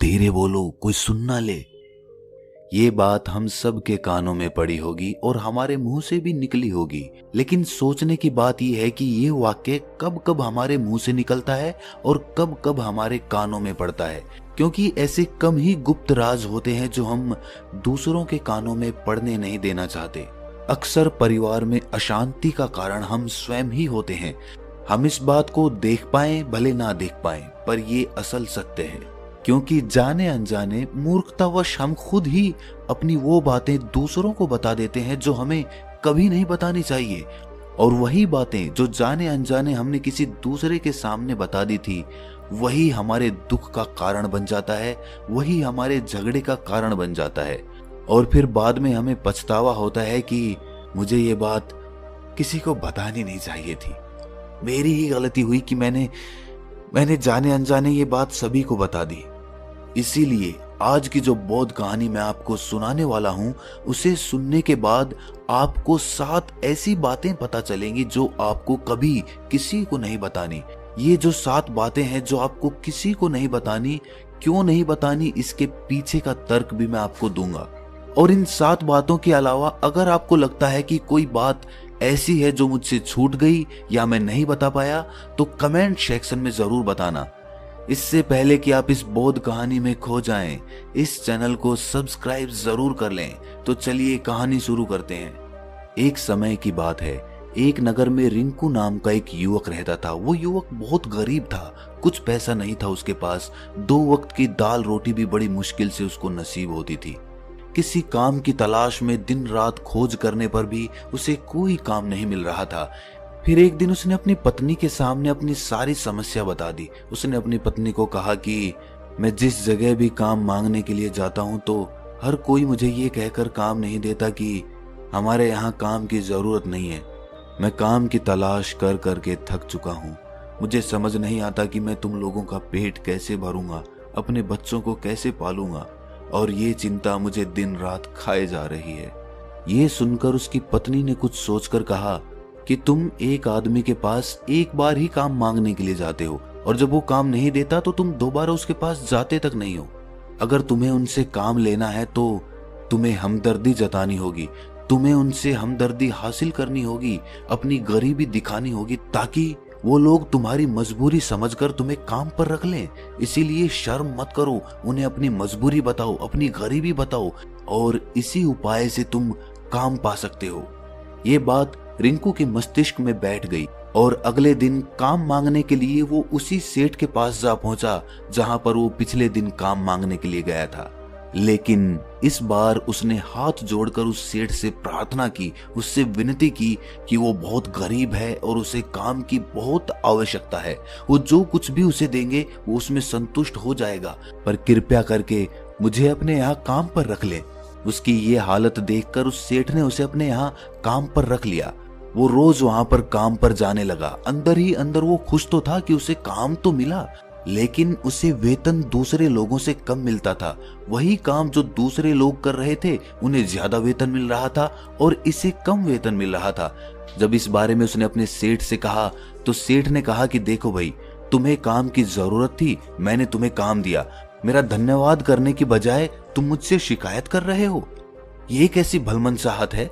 धीरे बोलो, कोई सुन ना ले। ये बात हम सब के कानों में पड़ी होगी और हमारे मुंह से भी निकली होगी, लेकिन सोचने की बात यह है कि ये वाक्य कब कब हमारे मुंह से निकलता है और कब कब हमारे कानों में पड़ता है, क्योंकि ऐसे कम ही गुप्त राज होते हैं जो हम दूसरों के कानों में पड़ने नहीं देना चाहते। अक्सर परिवार में अशांति का कारण हम स्वयं ही होते हैं। हम इस बात को देख पाए भले ना देख पाए, पर ये असल सत्य है, क्योंकि जाने अनजाने मूर्खतावश हम खुद ही अपनी वो बातें दूसरों को बता देते हैं जो हमें कभी नहीं बतानी चाहिए। और वही बातें जो जाने अनजाने हमने किसी दूसरे के सामने बता दी थी, वही हमारे दुख का कारण बन जाता है, वही हमारे झगड़े का कारण बन जाता है। और फिर बाद में हमें पछतावा होता है कि मुझे ये बात किसी को बतानी नहीं चाहिए थी, मेरी ही गलती हुई कि मैंने जाने अनजाने ये बात सभी को बता दी। इसीलिए आज की जो बौद्ध कहानी मैं आपको सुनाने वाला हूं, उसे सुनने के बाद आपको 7 ऐसी बातें पता चलेंगी जो आपको कभी किसी को नहीं बतानी। ये जो 7 बातें हैं जो आपको किसी को नहीं बतानी, क्यों नहीं बतानी, इसके पीछे का तर्क भी मैं आपको दूंगा। और इन 7 बातों के अलावा अगर आपको लगता है कि कोई बात ऐसी है जो मुझसे छूट गई या मैं नहीं बता पाया, तो कमेंट सेक्शन में जरूर बताना। इससे पहले कि आप इस बौद्ध कहानी में खो जाएं, इस चैनल को सब्सक्राइब जरूर कर लें। तो चलिए कहानी शुरू करते हैं। एक समय की बात है, एक नगर में रिंकू नाम का एक युवक रहता था। वो युवक बहुत गरीब था, कुछ पैसा नहीं था उसके पास। 2 वक्त की दाल रोटी भी बड़ी मुश्किल से उसको नसीब होती थी। किसी काम की तलाश में दिन रात खोज करने पर भी उसे कोई काम नहीं मिल रहा था। फिर एक दिन उसने अपनी पत्नी के सामने अपनी सारी समस्या बता दी। उसने अपनी पत्नी को कहा कि मैं जिस जगह भी काम मांगने के लिए जाता हूँ तो हर कोई मुझे ये कहकर काम नहीं देता कि हमारे यहाँ काम की जरूरत नहीं है। मैं काम की तलाश कर करके थक चुका हूँ। मुझे समझ नहीं आता कि मैं तुम लोगों का पेट कैसे भरूंगा, अपने बच्चों को कैसे पालूंगा, और ये चिंता मुझे दिन रात खाए जा रही है। ये सुनकर उसकी पत्नी ने कुछ सोचकर कहा कि तुम एक आदमी के पास एक बार ही काम मांगने के लिए जाते हो, और जब वो काम नहीं देता तो तुम दोबारा उसके पास जाते तक नहीं हो। अगर तुम्हें उनसे काम लेना है तो तुम्हें हमदर्दी जतानी होगी, तुम्हें उनसे हमदर्दी हासिल करनी होगी, अपनी गरीबी दिखानी होगी, ताकि वो लोग तुम्हारी मजबूरी समझकर तुम्हें काम पर रख लें। इसीलिए शर्म मत करो, उन्हें अपनी मजबूरी बताओ, अपनी गरीबी बताओ, और इसी उपाय से तुम काम पा सकते हो। ये बात रिंकू के मस्तिष्क में बैठ गई और अगले दिन काम मांगने के लिए वो उसी सेठ के पास जा पहुंचा जहां पर वो पिछले दिन काम मांगने के लिए गया था। लेकिन इस बार उसने हाथ जोड़कर उस सेठ से प्रार्थना की, उससे विनती की कि वो बहुत गरीब है और उसे काम की बहुत आवश्यकता है। वो जो कुछ भी उसे देंगे वो उसमें संतुष्ट हो जाएगा, पर कृपया करके मुझे अपने यहाँ काम पर रख ले। उसकी ये हालत देखकर उस सेठ ने उसे अपने यहाँ काम पर रख लिया। वो रोज वहां पर काम पर जाने लगा। अंदर ही अंदर वो खुश तो था कि उसे काम तो मिला, लेकिन उसे वेतन दूसरे लोगों से कम मिलता था। वही काम जो दूसरे लोग कर रहे थे उन्हें ज्यादा वेतन मिल रहा था और इसे कम वेतन मिल रहा था। जब इस बारे में उसने अपने सेठ से कहा तो सेठ ने कहा कि देखो भाई, तुम्हें काम की जरूरत थी, मैंने तुम्हें काम दिया, मेरा धन्यवाद करने की बजाय तुम मुझसे शिकायत कर रहे हो, ये कैसी भलमनचाहत है।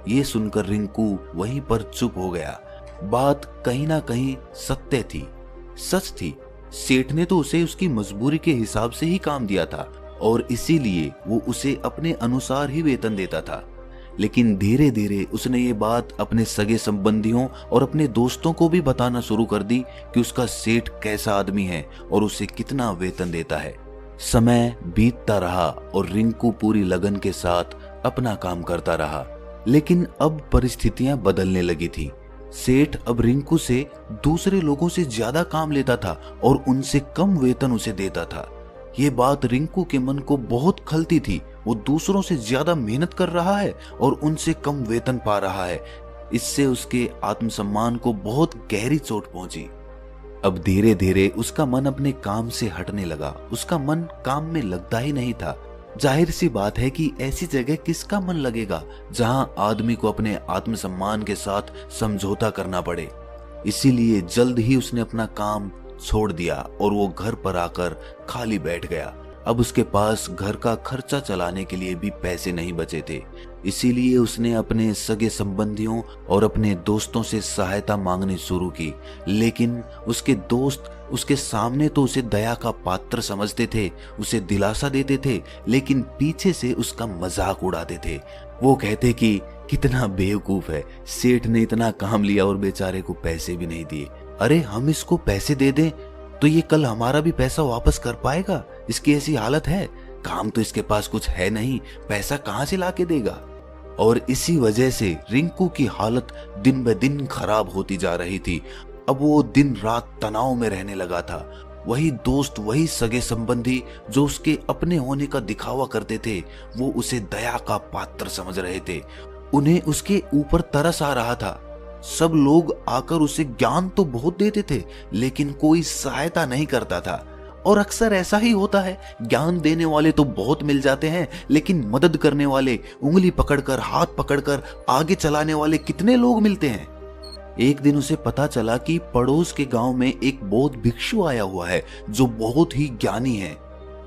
ये सुनकर रिंकू वहीं पर चुप हो गया। बात कहीं ना कहीं सत्य थी, सच थी। सेठ ने तो उसे उसकी मजबूरी के हिसाब से ही काम दिया था और इसीलिए वो उसे अपने अनुसार ही वेतन देता था। लेकिन धीरे धीरे उसने ये बात अपने सगे संबंधियों और अपने दोस्तों को भी बताना शुरू कर दी कि उसका सेठ कैसा आदमी है और उसे कितना वेतन देता है। समय बीतता रहा और रिंकू पूरी लगन के साथ अपना काम करता रहा, लेकिन अब परिस्थितियां बदलने लगी थी। सेठ अब रिंकू से दूसरे लोगों से ज्यादा काम लेता था और उनसे कम वेतन उसे देता था। ये बात रिंकू के मन को बहुत खलती थी। वो दूसरों से ज्यादा मेहनत कर रहा है और उनसे कम वेतन पा रहा है। इससे उसके आत्मसम्मान को बहुत गहरी चोट पहुंची। अब धीरे धीरे उसका मन अपने काम से हटने लगा। उसका मन काम में लगता ही नहीं था। जाहिर सी बात है कि ऐसी जगह किसका मन लगेगा जहां आदमी को अपने आत्मसम्मान के साथ समझौता करना पड़े। इसीलिए जल्द ही उसने अपना काम छोड़ दिया और वो घर पर आकर खाली बैठ गया। अब उसके पास घर का खर्चा चलाने के लिए भी पैसे नहीं बचे थे। इसीलिए उसने अपने सगे संबंधियों और अपने दोस्तों से सहायता मांगनी शुरू की। लेकिन उसके दोस्त उसके सामने तो उसे दया का पात्र समझते थे, उसे दिलासा देते थे, लेकिन पीछे से उसका मजाक उड़ाते थे। वो कहते कि कितना बेवकूफ है, सेठ ने इतना काम लिया और बेचारे को पैसे भी नहीं दिए। अरे हम इसको पैसे दे दें तो ये कल हमारा भी पैसा वापस कर पाएगा? इसकी ऐसी हालत है, काम तो इसके पास कुछ है नहीं, पैसा कहां से लाके देगा? और इसी वजह से रिंकू की हालत दिन ब दिन खराब होती जा रही थी। अब वो दिन रात तनाव में रहने लगा था। वही दोस्त, वही सगे संबंधी जो उसके अपने होने का दिखावा करते थे, वो उसे दया का पात्र समझ रहे थे। उन्हें उसके ऊपर तरस आ रहा था। सब लोग आकर उसे ज्ञान तो बहुत देते थे, लेकिन कोई सहायता नहीं करता था। और अक्सर ऐसा ही होता है, ज्ञान देने वाले तो बहुत मिल जाते हैं, लेकिन मदद करने वाले, उंगली पकड़कर, हाथ पकड़कर आगे चलाने वाले कितने लोग मिलते हैं। एक दिन उसे पता चला कि पड़ोस के गांव में एक बौद्ध भिक्षु आया हुआ है जो बहुत ही ज्ञानी है।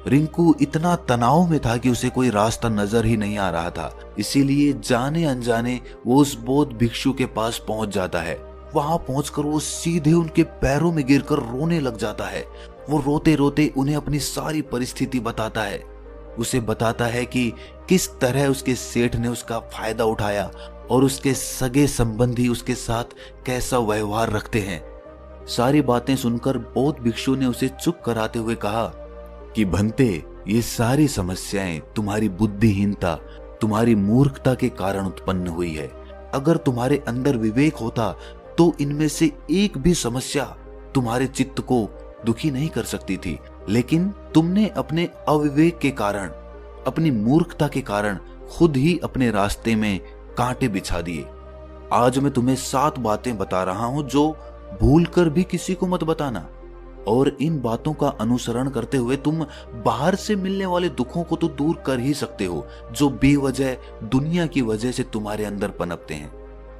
रिंकू इतना तनाव में था कि उसे कोई रास्ता नजर ही नहीं आ रहा था। इसीलिए जाने अनजाने वो उस बौद्ध भिक्षु के पास पहुंच जाता है। वहां पहुंचकर वो सीधे उनके पैरों में गिरकर रोने लग जाता है। वो रोते रोते उन्हें अपनी सारी परिस्थिति बताता है। उसे बताता है कि किस तरह उसके सेठ ने उसका फायदा उठाया और उसके सगे संबंधी उसके साथ कैसा व्यवहार रखते हैं। सारी बातें सुनकर बौद्ध भिक्षु ने उसे चुप कराते हुए कहा कि भंते, ये सारी समस्याएं तुम्हारी बुद्धिहीनता, तुम्हारी मूर्खता के कारण उत्पन्न हुई है। अगर तुम्हारे अंदर विवेक होता तो इनमें से एक भी समस्या तुम्हारे चित्त को दुखी नहीं कर सकती थी, लेकिन तुमने अपने अविवेक के कारण, अपनी मूर्खता के कारण खुद ही अपने रास्ते में कांटे बिछा दिए। आज मैं तुम्हें 7 बातें बता रहा हूं जो भूलकर भी किसी को मत बताना, और इन बातों का अनुसरण करते हुए तुम बाहर से मिलने वाले दुखों को तो दूर कर ही सकते हो जो बेवजह दुनिया की वजह से तुम्हारे अंदर पनपते हैं।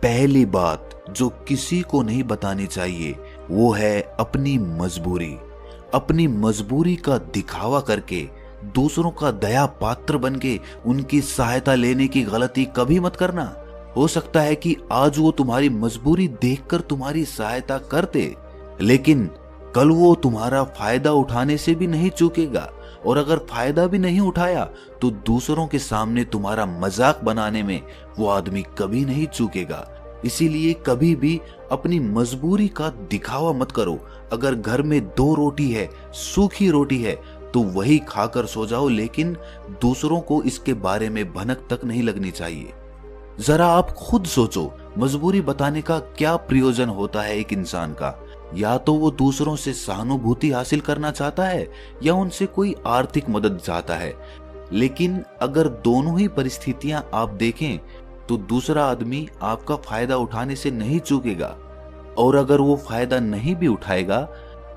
पहली बात जो किसी को नहीं बतानी चाहिए वो है अपनी मजबूरी। अपनी मजबूरी का दिखावा करके, दूसरों का दया पात्र बनके उनकी सहायता लेने की गलती कभी मत करना। हो सकता है कि आज वो तुम्हारी मजबूरी देखकर तुम्हारी सहायता करते, लेकिन कल वो तुम्हारा फायदा उठाने से भी नहीं चूकेगा, और अगर फायदा भी नहीं उठाया तो दूसरों के सामने तुम्हारा मजाक बनाने में वो आदमी कभी नहीं चूकेगा। इसीलिए कभी भी अपनी मजबूरी का दिखावा मत करो। अगर घर में 2 रोटी है, सूखी रोटी है, तो वही खाकर सो जाओ, लेकिन दूसरों को इसके बारे में भनक तक नहीं लगनी चाहिए। जरा आप खुद सोचो, मजबूरी बताने का क्या प्रयोजन होता है एक इंसान का? या तो वो दूसरों से सहानुभूति हासिल करना चाहता है या उनसे कोई आर्थिक मदद चाहता है। लेकिन अगर दोनों ही परिस्थितियां आप देखें तो दूसरा आदमी आपका फायदा उठाने से नहीं चूकेगा, और अगर वो फायदा नहीं भी उठाएगा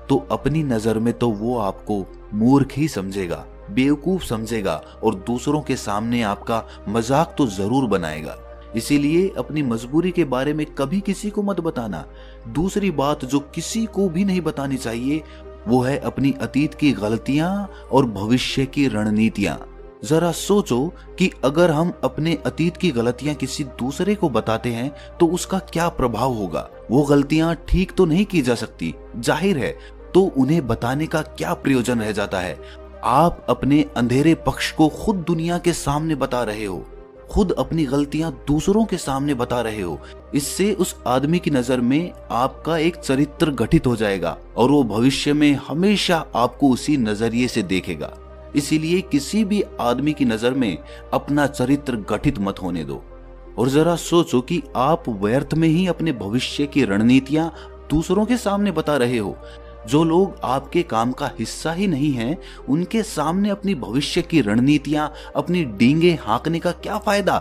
तो अपनी नजर में तो वो आपको मूर्ख ही समझेगा, बेवकूफ समझेगा, और दूसरों के सामने आपका मजाक तो जरूर बनाएगा। इसीलिए अपनी मजबूरी के बारे में कभी किसी को मत बताना। दूसरी बात जो किसी को भी नहीं बतानी चाहिए वो है अपनी अतीत की गलतियां और भविष्य की रणनीतियां। जरा सोचो कि अगर हम अपने अतीत की गलतियां किसी दूसरे को बताते हैं तो उसका क्या प्रभाव होगा। वो गलतियां ठीक तो नहीं की जा सकती, जाहिर है, तो उन्हें बताने का क्या प्रयोजन रह जाता है। आप अपने अंधेरे पक्ष को खुद दुनिया के सामने बता रहे हो, खुद अपनी गलतियां दूसरों के सामने बता रहे हो। इससे उस आदमी की नजर में आपका एक चरित्र गठित हो जाएगा और वो भविष्य में हमेशा आपको उसी नजरिए से देखेगा। इसीलिए किसी भी आदमी की नजर में अपना चरित्र गठित मत होने दो। और जरा सोचो कि आप व्यर्थ में ही अपने भविष्य की रणनीतियां दूसरों के सामने बता रहे हो। जो लोग आपके काम का हिस्सा ही नहीं हैं, उनके सामने अपनी भविष्य की रणनीतियां, अपनी डींगे हाँकने का क्या फायदा।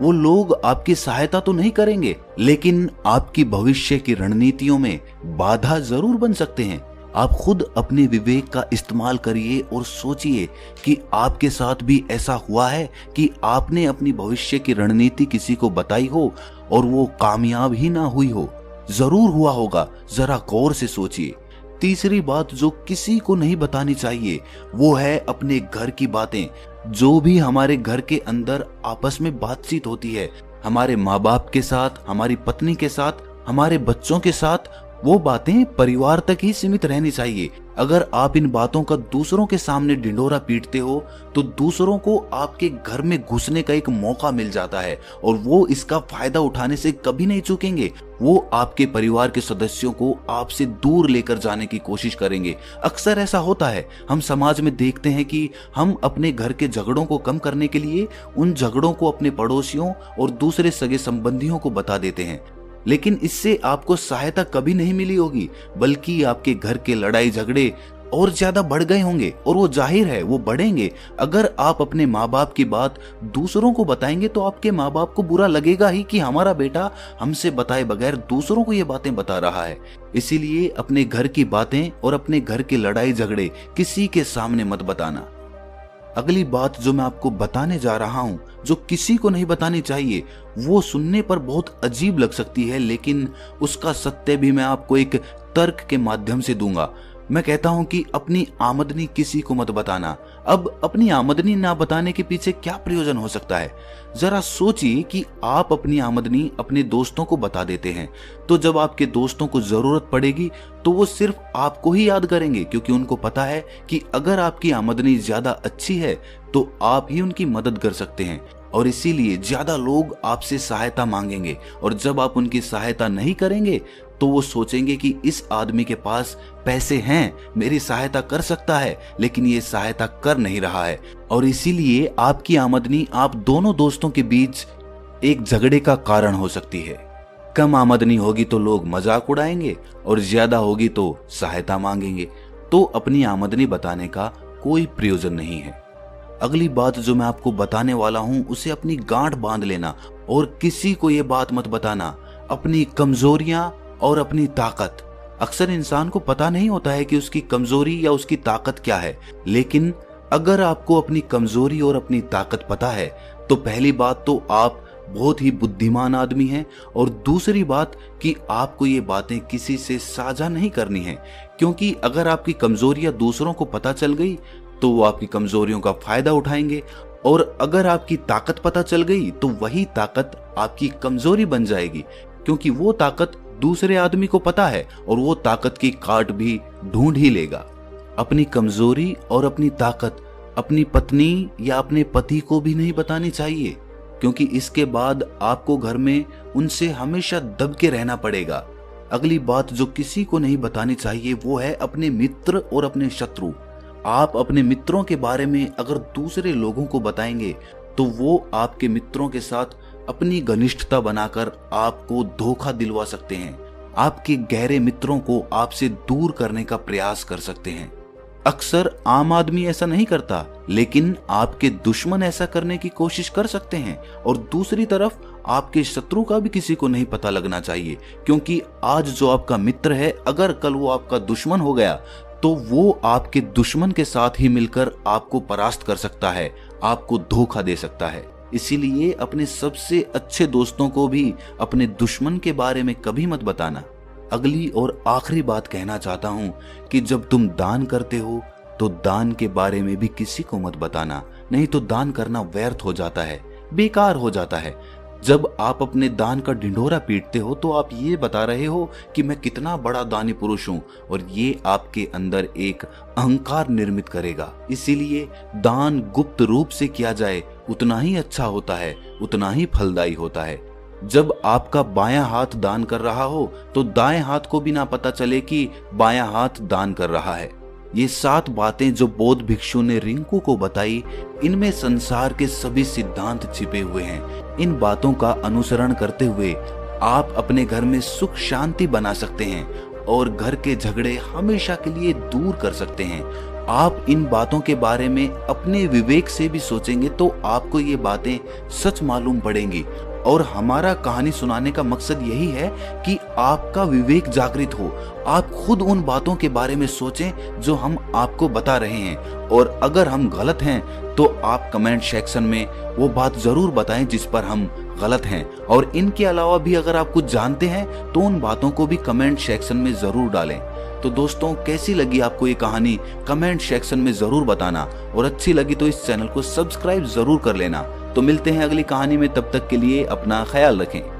वो लोग आपकी सहायता तो नहीं करेंगे, लेकिन आपकी भविष्य की रणनीतियों में बाधा जरूर बन सकते हैं। आप खुद अपने विवेक का इस्तेमाल करिए और सोचिए कि आपके साथ भी ऐसा हुआ है कि आपने अपनी भविष्य की रणनीति किसी को बताई हो और वो कामयाब ही ना हुई हो। जरूर हुआ होगा, जरा गौर से सोचिए। तीसरी बात जो किसी को नहीं बतानी चाहिए वो है अपने घर की बातें। जो भी हमारे घर के अंदर आपस में बातचीत होती है, हमारे माँ बाप के साथ, हमारी पत्नी के साथ, हमारे बच्चों के साथ, वो बातें परिवार तक ही सीमित रहनी चाहिए। अगर आप इन बातों का दूसरों के सामने ढिंढोरा पीटते हो तो दूसरों को आपके घर में घुसने का एक मौका मिल जाता है और वो इसका फायदा उठाने से कभी नहीं चूकेंगे। वो आपके परिवार के सदस्यों को आपसे दूर लेकर जाने की कोशिश करेंगे। अक्सर ऐसा होता है, हम समाज में देखते हैं कि हम अपने घर के झगड़ों को कम करने के लिए उन झगड़ों को अपने पड़ोसियों और दूसरे सगे संबंधियों को बता देते हैं, लेकिन इससे आपको सहायता कभी नहीं मिली होगी, बल्कि आपके घर के लड़ाई झगड़े और ज्यादा बढ़ गए होंगे और वो जाहिर है वो बढ़ेंगे। अगर आप अपने माँ बाप की बात दूसरों को बताएंगे तो आपके माँ बाप को बुरा लगेगा ही कि हमारा बेटा हमसे बताए बगैर दूसरों को ये बातें बता रहा है। इसीलिए अपने घर की बातें और अपने घर के लड़ाई झगड़े किसी के सामने मत बताना। अगली बात जो मैं आपको बताने जा रहा हूं, जो किसी को नहीं बतानी चाहिए, वो सुनने पर बहुत अजीब लग सकती है, लेकिन उसका सत्य भी मैं आपको एक तर्क के माध्यम से दूंगा। मैं कहता हूं कि अपनी आमदनी किसी को मत बताना। अब अपनी आमदनी ना बताने के पीछे क्या प्रयोजन हो सकता है? जरा सोचिए कि आप अपनी आमदनी अपने दोस्तों को बता देते हैं, तो जब आपके दोस्तों को जरूरत पड़ेगी तो वो सिर्फ आपको ही याद करेंगे, क्योंकि उनको पता है कि अगर आपकी आमदनी ज्यादा अच्छी है तो आप ही उनकी मदद कर सकते हैं और इसीलिए ज्यादा लोग आपसे सहायता मांगेंगे। और जब आप उनकी सहायता नहीं करेंगे तो वो सोचेंगे कि इस आदमी के पास पैसे हैं, मेरी सहायता कर सकता है, लेकिन ये सहायता कर नहीं रहा है। और इसीलिए आपकी आमदनी आप दोनों दोस्तों के बीच एक झगड़े का कारण हो सकती है। कम आमदनी होगी तो लोग मजाक उड़ाएंगे और ज्यादा होगी तो सहायता मांगेंगे। तो अपनी आमदनी बताने का कोई प्रयोजन नहीं है। अगली बात जो मैं आपको बताने वाला हूं उसे अपनी गांठ बांध लेना और किसी को ये बात मत बताना। अपनी कमजोरियां और अपनी ताकत। अक्सर इंसान को पता नहीं होता है कि उसकी कमजोरी या उसकी ताकत क्या है, लेकिन अगर आपको अपनी कमजोरी और अपनी ताकत पता है तो पहली बात तो आप बहुत ही बुद्धिमान आदमी हैं, और दूसरी बात कि आपको ये बातें किसी से साझा नहीं करनी है, क्योंकि अगर आपकी कमजोरियां दूसरों को पता चल गई तो वो आपकी कमजोरियों का फायदा उठाएंगे, और अगर आपकी ताकत पता चल गई तो वही ताकत आपकी कमजोरी बन जाएगी, क्योंकि वो ताकत दूसरे आदमी को पता है और वो ताकत की काट भी ढूंढ ही लेगा। अपनी कमजोरी और अपनी ताकत अपनी पत्नी या अपने पति को भी नहीं बतानी चाहिए, क्योंकि इसके बाद आपको घर में उनसे हमेशा दब के रहना पड़ेगा। अगली बात जो किसी को नहीं बतानी चाहिए वो है अपने मित्र और अपने शत्रु। आप अपने मित्रों के बारे में अगर दूसरे लोगों को बताएंगे तो वो आपके मित्रों के साथ अपनी घनिष्ठता बनाकर आपको धोखा दिलवा सकते हैं। आपके गहरे मित्रों को आपसे दूर करने का प्रयास कर सकते हैं। अक्सर आम आदमी ऐसा नहीं करता, लेकिन आपके दुश्मन ऐसा करने की कोशिश कर सकते हैं। और दूसरी तरफ आपके शत्रु का भी किसी को नहीं पता लगना चाहिए, क्योंकि आज जो आपका मित्र है अगर कल वो आपका दुश्मन हो गया तो वो आपके दुश्मन के साथ ही मिलकर आपको परास्त कर सकता है, आपको धोखा दे सकता है। इसीलिए अपने सबसे अच्छे दोस्तों को भी अपने दुश्मन के बारे में कभी मत बताना। अगली और आखिरी बात कहना चाहता हूं कि जब तुम दान करते हो तो दान के बारे में भी किसी को मत बताना, नहीं तो दान करना व्यर्थ हो जाता है, बेकार हो जाता है। जब आप अपने दान का ढिंढोरा पीटते हो तो आप ये बता रहे हो कि मैं कितना बड़ा दानी पुरुष हूं, और ये आपके अंदर एक अहंकार निर्मित करेगा। इसीलिए दान गुप्त रूप से किया जाए उतना ही अच्छा होता है, उतना ही फलदायी होता है। जब आपका बायां हाथ दान कर रहा हो तो दाएं हाथ को भी ना पता चले कि बायां हाथ दान कर रहा है। ये 7 बातें जो बौद्ध भिक्षु ने रिंकू को बताई, इनमें संसार के सभी सिद्धांत छिपे हुए हैं। इन बातों का अनुसरण करते हुए आप अपने घर में सुख शांति बना सकते हैं और घर के झगड़े हमेशा के लिए दूर कर सकते हैं। आप इन बातों के बारे में अपने विवेक से भी सोचेंगे तो आपको ये बातें सच मालूम पड़ेंगी। और हमारा कहानी सुनाने का मकसद यही है कि आपका विवेक जागृत हो, आप खुद उन बातों के बारे में सोचें जो हम आपको बता रहे हैं, और अगर हम गलत हैं तो आप कमेंट सेक्शन में वो बात जरूर बताएं जिस पर हम गलत हैं। और इनके अलावा भी अगर आप कुछ जानते हैं तो उन बातों को भी कमेंट सेक्शन में जरूर डालें। तो तो दोस्तों कैसी लगी आपको ये कहानी कमेंट सेक्शन में जरूर बताना, और अच्छी लगी तो इस चैनल को सब्सक्राइब जरूर कर लेना। तो मिलते हैं अगली कहानी में, तब तक के लिए अपना ख्याल रखें।